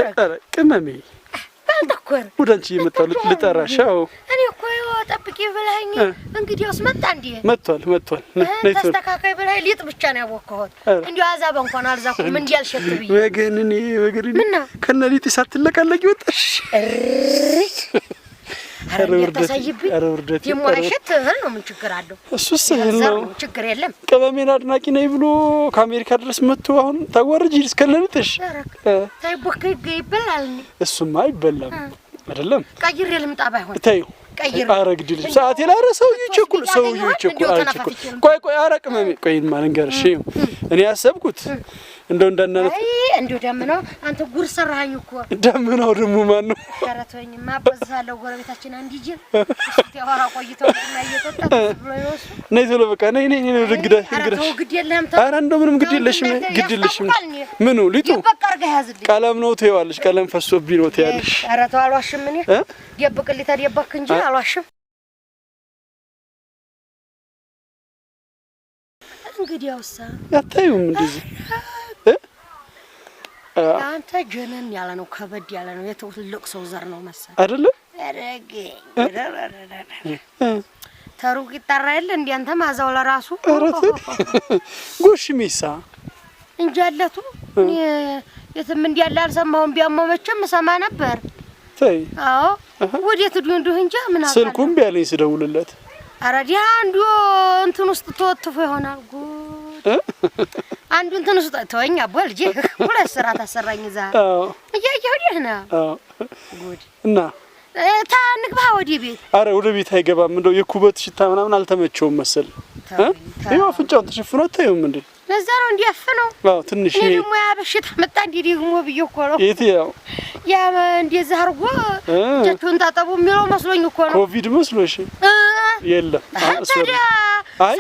ኧረ ቅመሜ ባልተኮር ወዳንቺ የመጣው ልጠራሻው እኔ እኮ ጠብቂ ብለኸኝ እንግዲያውስ መጣ እንዴ መጥቷል ተስተካካይ ብለኸኝ ሊጥ ብቻ ነው ያወቀሁት እንዴው አዛብ እንኳን አልዛኩም እንዴ አልሸትብኝ ወገንኔ ከነሊጥ ሳትለቀለቂ ወጣሽ አረውርደት የማይሸት ነው ምን ችግር አለው እሱስ ነው ችግር የለም ቀበሜን አድናቂ ነኝ ብሎ ከአሜሪካ ድረስ መጥቶ አሁን ታዋርጂ እስከነልጥሽ ታይቦክ ይበላል እሱማ አይበላም አይደለም ቀይሬ ልምጣ ባይሆን ታዩ አረግድል ሰዓት ይላረሰው ይቸኩል ቆይ አረቅመሜ ቆይ ማንገርሽ እኔ ያሰብኩት እንደው እንደናነት እንደው ደምናው አንተ ጉር ሰራኸኝ እኮ ደምናው ደሙ ማን ነው ከረቶኝማ በዛለው ጎረቤታችን አንዲጂ እስቲ አወራ ቆይተው እና እየተጣ ብሎ ይወስ ነይ ቶሎ በቃ ነይ ግድ ግድ የለህም ኧረ እንደው ምንም ግድ የለሽም ምኑ ሊጡ በቃ አርጋ ያዝልኝ ቀለም ነው ትይዋለሽ ቀለም ፈሶብኝ ነው ትያለሽ ኧረ ተው አልዋሽም እኔ ደብቅልኝ ተደበክ እንጂ አልዋሽም እንግዲያውሳ ያታዩም እንደዚህ አንተ ጀነን ያለ ነው ከበድ ያለ ነው የትልቅ ሰው ዘር ነው መሰል አይደለ አረገ ተሩቅ ይጣራል እንዴ አንተ ማዛው ለራሱ ጎሽ ሚሳ እንጃለቱ የትም እንዲያለ አልሰማሁም ቢያመው መቼም ሰማ ነበር ተይ አዎ ወዴት ዱንዱ እንጃ ምን አለ ስልኩም ቢያለኝ ስደውልለት አረዲያ አንዱ እንትን ውስጥ ተወጥፎ ይሆናል አንዱ እንትን ውስጥ ተወኝ አቦልጂ ሁለት ስራ ታሰራኝ እዛ እያየሁ ደህና ጉድ እና ታንግባ ወዲ ቤት አረ ወደ ቤት አይገባም እንደው የኩበት ሽታ ምናምን አልተመቸውም መሰል ይሄው አፍንጫውን ተሸፍኖ ታዩም እንዴ ለዛ ነው እንዲያፈነው አዎ ትንሽ ይሄ ደግሞ ያበሽታ መጣ እንዴ ደግሞ ብዬሽ እኮ ነው የትያው ያ እንደዛ አርጎ እጃችሁን ታጠቡ የሚለው መስሎኝ እኮ ነው ኮቪድ መስሎሽ የለም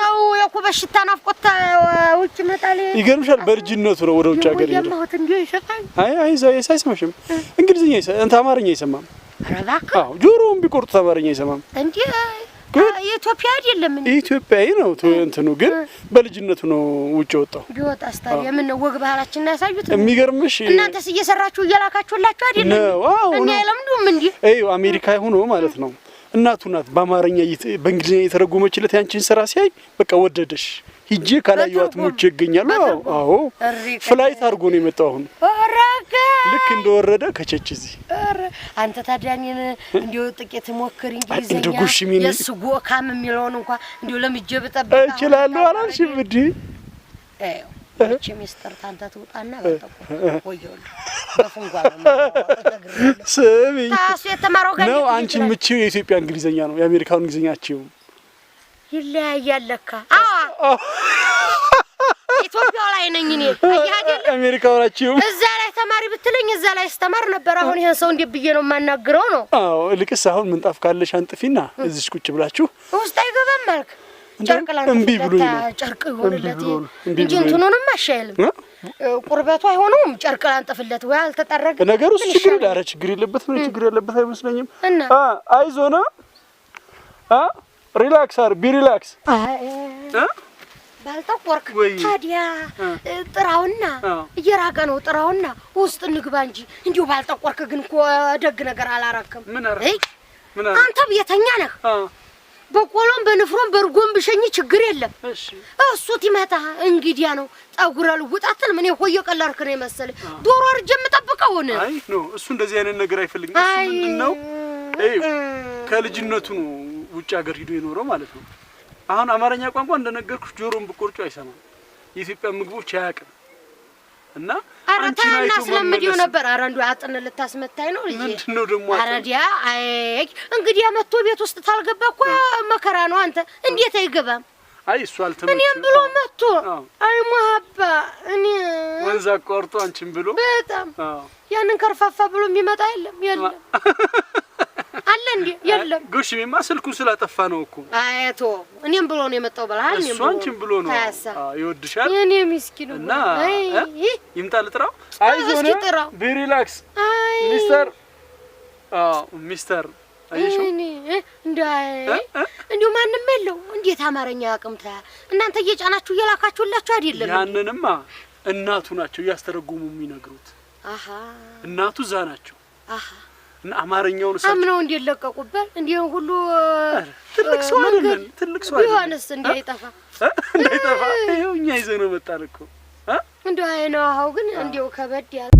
ሰው የኩበሽታ ናፍቆት ውጭ መጣለ ይገርምሻል በርጅነቱ ነው ወደ ውጭ ሀገር ይሄ የማውት እንዴ ይሸፋኝ አይ ሳይሰማሽም እንግሊዝኛ እንት አማርኛ ይሰማም አረባካ አዎ ጆሮውን ቢቆርጥ አማርኛ ይሰማም እንዴ የኢትዮጵያ አይደለም እንዴ ኢትዮጵያዊ ነው እንትኑ ግን በልጅነቱ ነው ውጭ ወጣው ቢወጣ አስታሪ ምን ወግ ባህላችን ያሳዩት የሚገርምሽ እናንተስ እየሰራችሁ እያላካችሁላችሁ አይደለም እኛ ለምንዱም እንዴ አይው አሜሪካ ሆኖ ማለት ነው እናቱ ናት በአማርኛ በእንግሊዝኛ የተረጎመችለት ያንቺን ስራ ሲያይ በቃ ወደደሽ ሂጂ ካላየዋት ሞቼ ይገኛል አዎ ፍላይት አርጎ ነው የመጣው አሁን አረጋ ልክ እንደወረደ ከቸች እዚህ አንተ ታዲያኔን እንዲው ጥቂት ሞክር እንግሊዝኛ የስጎ ካም የሚለውን እንኳን እንዲው ለምጄ በጠብቃ እችላለሁ አላልሽም እንዴ እቺ ሚስተር ታንተ ትውጣና በጠቁ ወየው በፈንጓው ስሚ ታሱ የተማረው ጋር ነው አንቺ ምቺው የኢትዮጵያ እንግሊዝኛ ነው የአሜሪካው እንግሊዝኛችሁ ይለያያል ለካ ኢትዮጵያ ላይ ነኝ እኔ አይያደለ አሜሪካው ናችሁ እዛ ላይ ተማሪ ብትለኝ እዛ ላይ አስተማር ነበር አሁን ይሄን ሰው እንዴ ብዬ ነው ማናገረው ነው አዎ ልቅስ አሁን ምንጣፍ ካለሽ አንጥፊና እዚሽ ቁጭ ብላችሁ ውስጥ አይገባም ማለት ጨርቅላን እንቢ ብሎኝ ጨርቅ ይሆንለት እንጂ እንትኑንም አሻይልም ቁርበቱ አይሆነውም ጨርቅላን ጥፍለት ወይ አልተጠረገ ነገሩስ ችግር የለበትም ችግር ያለበት አይመስለኝም አይዞና ሪላክስ ቢሪላክስ ባልተቆርክ ታዲያ ጥራውና እየራቀ ነው ጥራውና ውስጥ ንግባ እንጂ እንዲው ባልተቆርክ ግን እኮ ደግ ነገር አላረከም አንተ ቤተኛ ነህ በቆሎም በንፍሮም በርጎም ብሸኝ ችግር የለም እሱ ትመታ እንግዲያ ነው ጣጉራ ልውጣተል ምን ይሆየ ቀላርክ ነው መሰለ ዶሮ አርጀ መጠብቀው ነው አይ ኖ እሱ እንደዚህ አይነት ነገር አይፈልግም እሱ ምንድነው ከልጅነቱ ነው ውጭ ሀገር ሄዶ የኖረው ማለት ነው አሁን አማርኛ ቋንቋ እንደነገርኩሽ ጆሮም በቆርጮ አይሰማም የኢትዮጵያ ምግቦች አያውቅም እና አራታና ስለምዲው ነበር አራንዱ አጥነ ልታስመታይ ነው ልጅ ምንድነው ደሞ አራዲያ አይ እንግዲህ መጥቶ ቤት ውስጥ ታልገባ እኮ መከራ ነው አንተ እንዴት አይገባም አይ እሱ አልተመቸም እኔም ብሎ መጥቶ አይ መሐባ እኔ ወንዛ ቆርጦ አንቺም ብሎ በጣም ያንን ከርፋፋ ብሎ የሚመጣ የለም አለ እንዴ የለም ጎሽሜማ ስልኩን ስላጠፋ ነው እኮ አይቶ እኔም ብሎ ነው የመጣው በላል እኔም እሱ አንቺም ብሎ ነው ይወድሻል እኔ ምስኪን እና ይምጣ ልጥራው አይዞና ቢሪላክስ ሚስተር አይሹ እንዴ ማንንም የለው እንዴት አማርኛ አቅምታ እናንተ እየጫናችሁ እየላካችሁላችሁ አይደለም ያንንማ እናቱ ናቸው ያስተረጉሙ የሚነግሩት አሃ እናቱ እዛ ናቸው። አሃ እና አማርኛውን እሳቸው አምነው እንዲለቀቁበት እንዲሁ ሁሉ ትልቅ ሰው አይደለም። ትልቅ ሰው አይደለም። ቢሆንስ እንዳይጠፋ እንዳይጠፋ ይኸው እኛ ይዘነው መጣን እኮ እንደው አይነው አሁን ግን እንዲው ከበድ ያለ